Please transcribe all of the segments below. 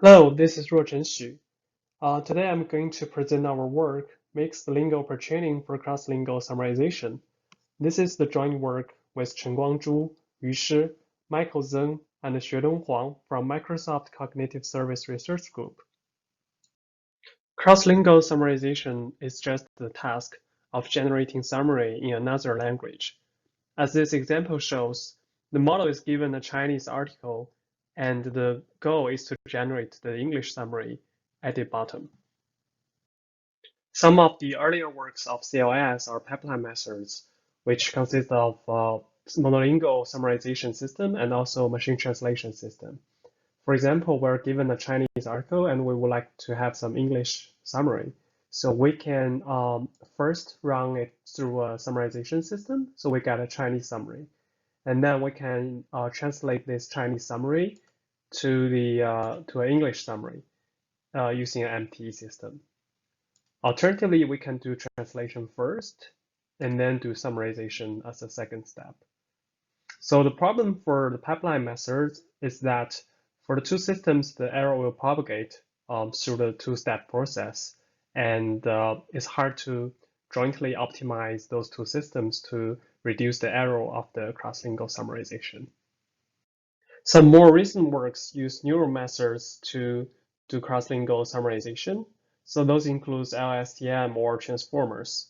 Hello, this is Ruochen Xu. Today I'm going to present our work, Mixed-Lingual Pre-training for Cross-lingual Summarization. This is the joint work with Chen Guangzhu, Yu Shi, Michael Zeng, and Xuedong Huang from Microsoft Cognitive Service Research Group. Cross-lingual summarization is just the task of generating summary in another language. As this example shows, the model is given a Chinese article, and the goal is to generate the English summary at the bottom. Some of the earlier works of CLS are peptide methods, which consist of monolingual summarization system and also machine translation system. For example, we're given a Chinese article and we would like to have some English summary. So we can first run it through a summarization system, so we get a Chinese summary. And then we can translate this Chinese summary to an English summary using an MT system. Alternatively, we can do translation first and then do summarization as a second step. So the problem for the pipeline method is that for the two systems, the error will propagate through the two-step process, and it's hard to jointly optimize those two systems to reduce the error of the cross-lingual summarization. Some more recent works use neural methods to do cross-lingual summarization. So those include LSTM or transformers.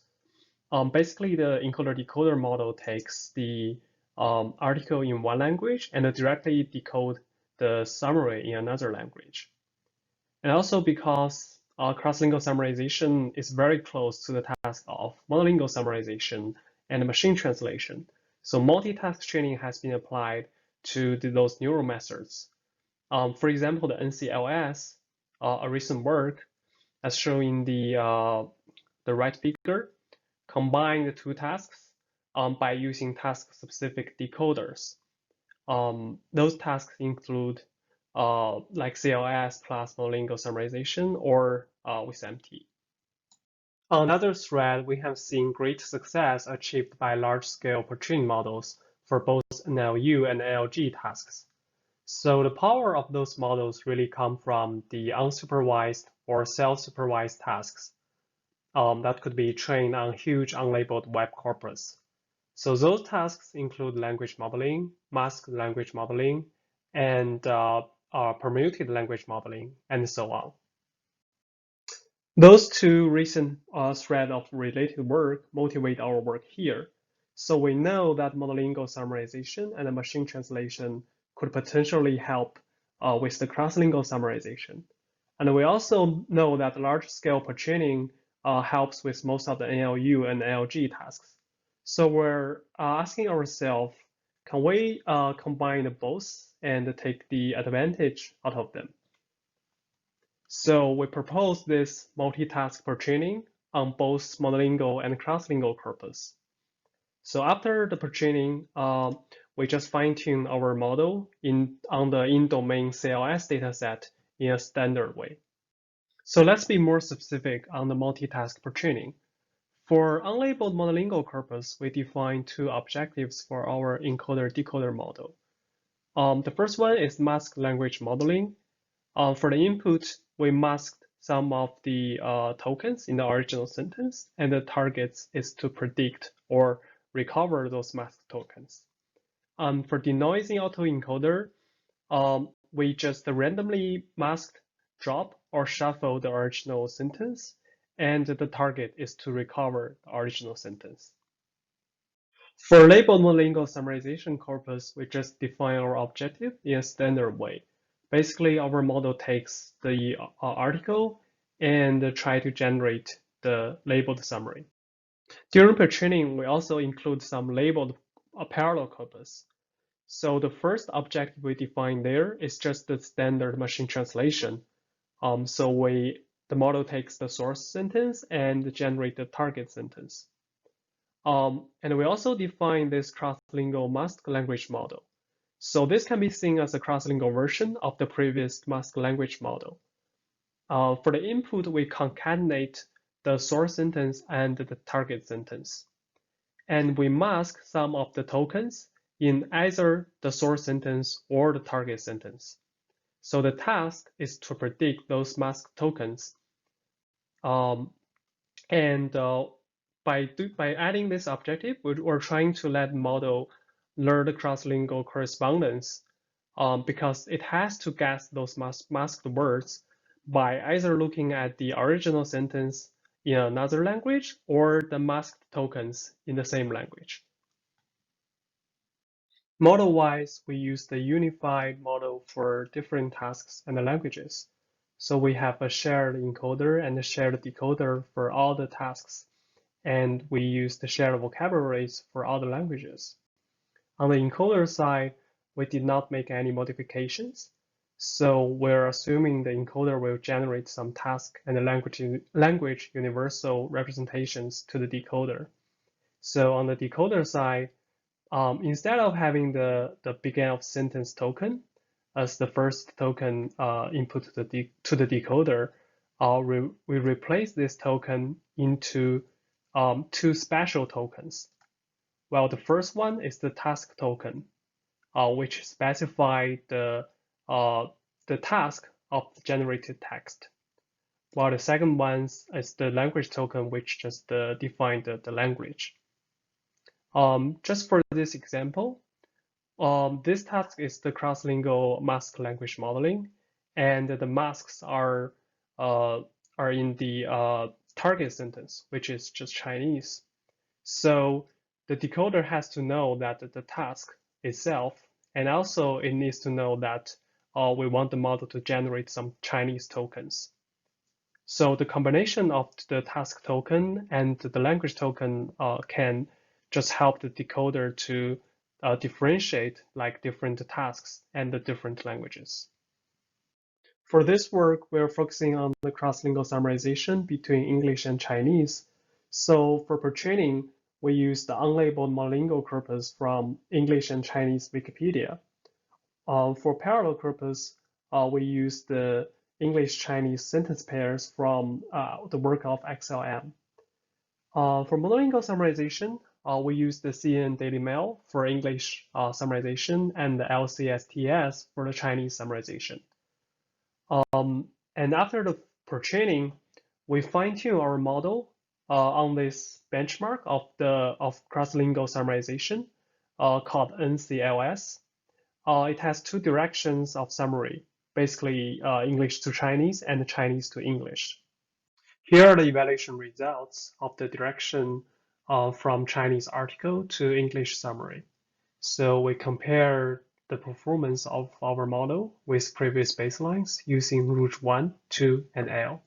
Basically, the encoder-decoder model takes the article in one language and directly decode the summary in another language. And also because cross-lingual summarization is very close to the task of monolingual summarization and machine translation. So multitask training has been applied to those neural methods. For example, the NCLS, a recent work, as shown in the right figure, combine the two tasks by using task-specific decoders. Those tasks include like CLS plus monolingual summarization or with MT. On another thread, we have seen great success achieved by large-scale pre-trained models for both NLU and NLG tasks. So the power of those models really come from the unsupervised or self-supervised tasks that could be trained on huge unlabeled web corpus. So those tasks include language modeling, masked language modeling, and permuted language modeling, and so on. Those two recent threads of related work motivate our work here. So we know that monolingual summarization and machine translation could potentially help with the cross-lingual summarization. And we also know that large-scale pre-training helps with most of the NLU and NLG tasks. So we're asking ourselves, can we combine both and take the advantage out of them? So we propose this multitask pre-training on both monolingual and cross-lingual corpus. So after the pre-training, we just fine-tune our model on the in-domain CLS dataset in a standard way. So let's be more specific on the multitask pre-training. For unlabeled monolingual corpus, we define two objectives for our encoder-decoder model. The first one is masked language modeling. For the input, we masked some of the tokens in the original sentence, and the target is to predict or recover those masked tokens. For denoising autoencoder, we just randomly masked, drop, or shuffle the original sentence, and the target is to recover the original sentence. For labeled monolingual summarization corpus, we just define our objective in a standard way. Basically, our model takes the article and try to generate the labeled summary. During pre-training, we also include some labeled parallel corpus. So the first objective we define there is just the standard machine translation. So the model takes the source sentence and generate the target sentence. And we also define this cross-lingual masked language model. So this can be seen as a cross-lingual version of the previous masked language model. For the input, we concatenate the source sentence and the target sentence. And we mask some of the tokens in either the source sentence or the target sentence. So the task is to predict those mask tokens. Um, and by adding this objective, we're trying to let the model learn the cross-lingual correspondence because it has to guess those masked words by either looking at the original sentence in another language or the masked tokens in the same language. Model-wise, we use the unified model for different tasks and languages. So we have a shared encoder and a shared decoder for all the tasks, and we use the shared vocabularies for all the languages. On the encoder side, we did not make any modifications. So we're assuming the encoder will generate some task and language universal representations to the decoder. So on the decoder side, instead of having the begin of sentence token as the first token input to the decoder, we replace this token into two special tokens. Well, the first one is the task token, which specifies the task of the generated text. While the second one is the language token, which just defines the language. Just for this example, this task is the cross-lingual mask language modeling, and the masks are in the target sentence, which is just Chinese. So the decoder has to know that the task itself, and also it needs to know that we want the model to generate some Chinese tokens. So the combination of the task token and the language token can just help the decoder to differentiate like different tasks and the different languages. For this work, we're focusing on the cross-lingual summarization between English and Chinese. So for pre-training, we use the unlabeled monolingual corpus from English and Chinese Wikipedia. For parallel corpus, we use the English-Chinese sentence pairs from the work of XLM. For monolingual summarization, we use the CNN Daily Mail for English summarization and the LCSTS for the Chinese summarization. And after the pre-training, we fine-tune our model on this benchmark of cross-lingual summarization called NCLS. It has two directions of summary, basically English to Chinese and Chinese to English. Here are the evaluation results of the direction from Chinese article to English summary. So we compare the performance of our model with previous baselines using root 1, 2, and L.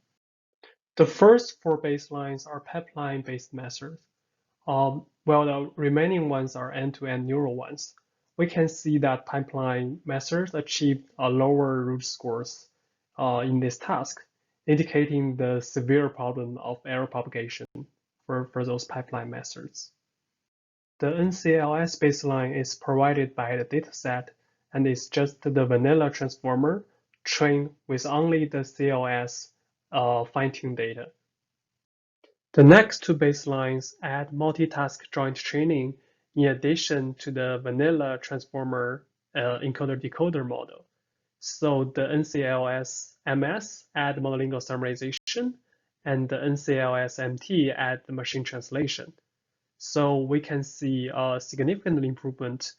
The first four baselines are pipeline-based methods, while the remaining ones are end-to-end neural ones. We can see that pipeline methods achieved lower root scores in this task, indicating the severe problem of error propagation for those pipeline methods. The NCLS baseline is provided by the dataset and is just the vanilla transformer trained with only the CLS fine-tuned data. The next two baselines add multitask joint training in addition to the vanilla transformer encoder-decoder model. So the NCLS MS add monolingual summarization, and the NCLS MT add the machine translation. So we can see a significant improvement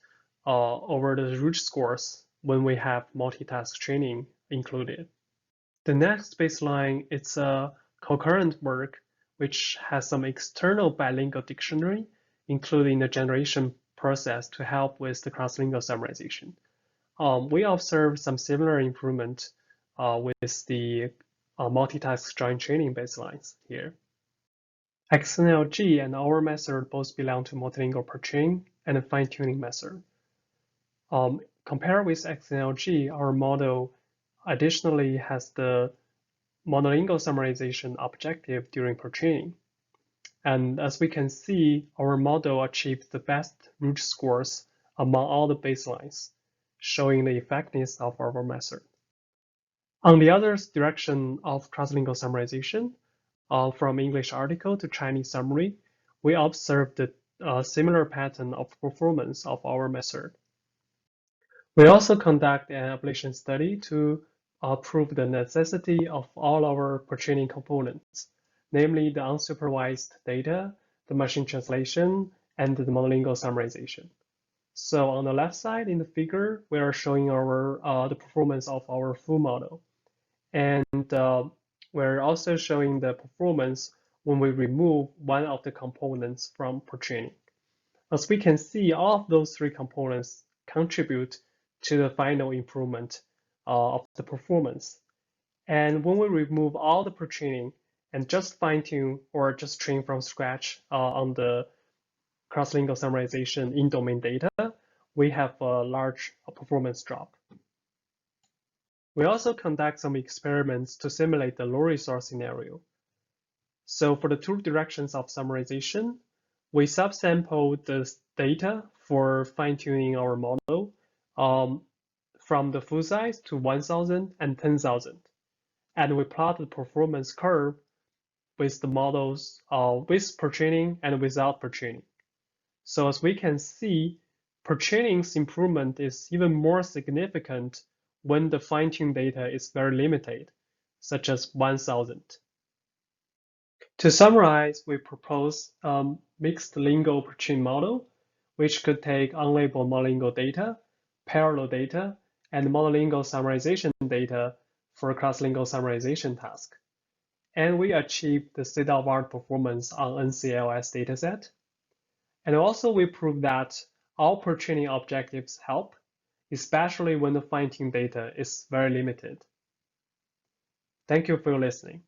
over the root scores when we have multitask training included. The next baseline is a concurrent work which has some external bilingual dictionary, including the generation process to help with the cross-lingual summarization. We observed some similar improvement with the multitask joint training baselines here. XNLG and our method both belong to multilingual pre-training and fine-tuning method. Compared with XNLG, our model additionally has the monolingual summarization objective during pre-training. And as we can see, our model achieved the best root scores among all the baselines, showing the effectiveness of our method. On the other direction of cross-lingual summarization, from English article to Chinese summary, we observed a similar pattern of performance of our method. We also conduct an application study to prove the necessity of all our pre-training components, namely the unsupervised data, the machine translation, and the monolingual summarization. So on the left side in the figure, we are showing the performance of our full model. And we're also showing the performance when we remove one of the components from pre-training. As we can see, all of those three components contribute to the final improvement of the performance. And when we remove all the pre-training and just fine-tune or just train from scratch on the cross-lingual summarization in domain data, we have a large performance drop. We also conduct some experiments to simulate the low resource scenario. So for the two directions of summarization, we subsample the data for fine-tuning our model from the full size to 1,000 and 10,000. And we plot the performance curve with the models with pre-training and without pre-training. So as we can see, pre-training's improvement is even more significant when the fine-tuned data is very limited, such as 1,000. To summarize, we propose mixed-lingual pre-trained model, which could take unlabeled monolingual data, parallel data, and monolingual summarization data for cross-lingual summarization task. And we achieved the state-of-art performance on NCLS dataset. And also we prove that all pre-training objectives help, especially when the fine-tuned data is very limited. Thank you for listening.